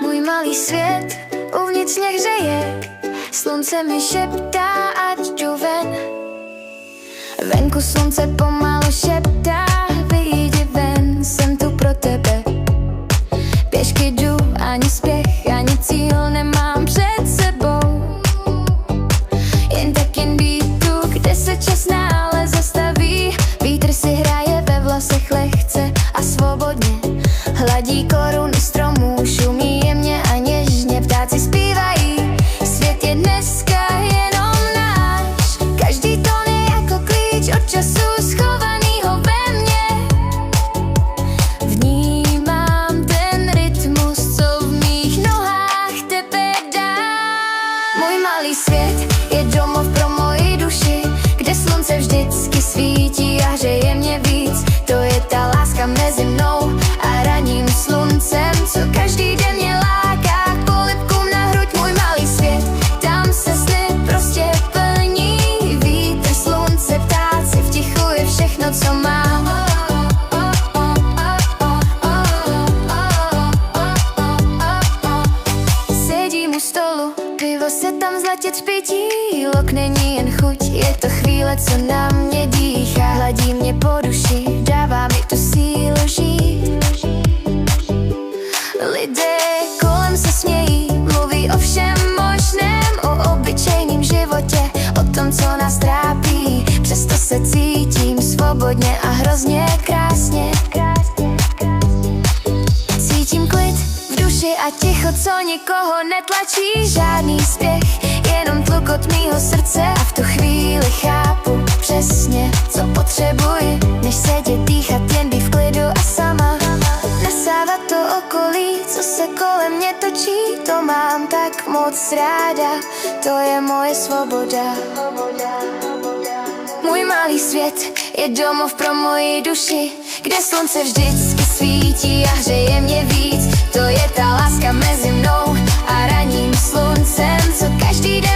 Můj malý svět uvnitř mě hřeje, slunce mi šeptá, ať jdu ven. Venku slunce pomalu šeptá, vyjdi ven, jsem tu pro tebe. Pěšky jdu, ani spěch, ani cíl nemám před sebou. Jen tak jen být tu, kde se čas nále zastaví. Vítr si hraje ve vlasech lehce a svobodně, hladí koruny stromů, šumí jemně a něžně, ptáci zpívají. Svět je dneska jenom náš, každý tón je jako klíč od času schovanýho ve mně. Vnímám ten rytmus, co v mých nohách tebe dá. Můj malý svět je domov pro moji duši, kde slunce vždycky svítí a hřeje mě víc. To je ta láska mezi mnou a ranním sluncem, co každý den mě láká k polibkům na hruď. Můj malý svět, tam se sny prostě plní. Vítr, slunce, ptáci, v tichu je všechno, co mám. Sedím u stolu, pivo se tam zlatě třpití. Lok není jen chuť, je to chvíle, co na mě dýchá. Hladí mě po duši, dává mi tu sílu žít. Lidé kolem se smějí, mluví o všem možném, o obyčejném životě, o tom, co nás trápí. Přesto se cítím svobodně a hrozně krásně. Cítím klid v duši a ticho, co nikoho netlačí. Žádný spěch, jenom tlukot mýho srdce a v tu chvíli chápu přesně, co potřebuji, než sedět, dýchat, jen být v klidu a sama. Nasávat to okolí, co se kolem mě točí, to mám tak moc ráda, to je moje svoboda. Můj malý svět je domov pro moji duši, kde slunce vždycky svítí a hřeje mě víc. To je ta láska mezi mnou a ranním sluncem, co každý den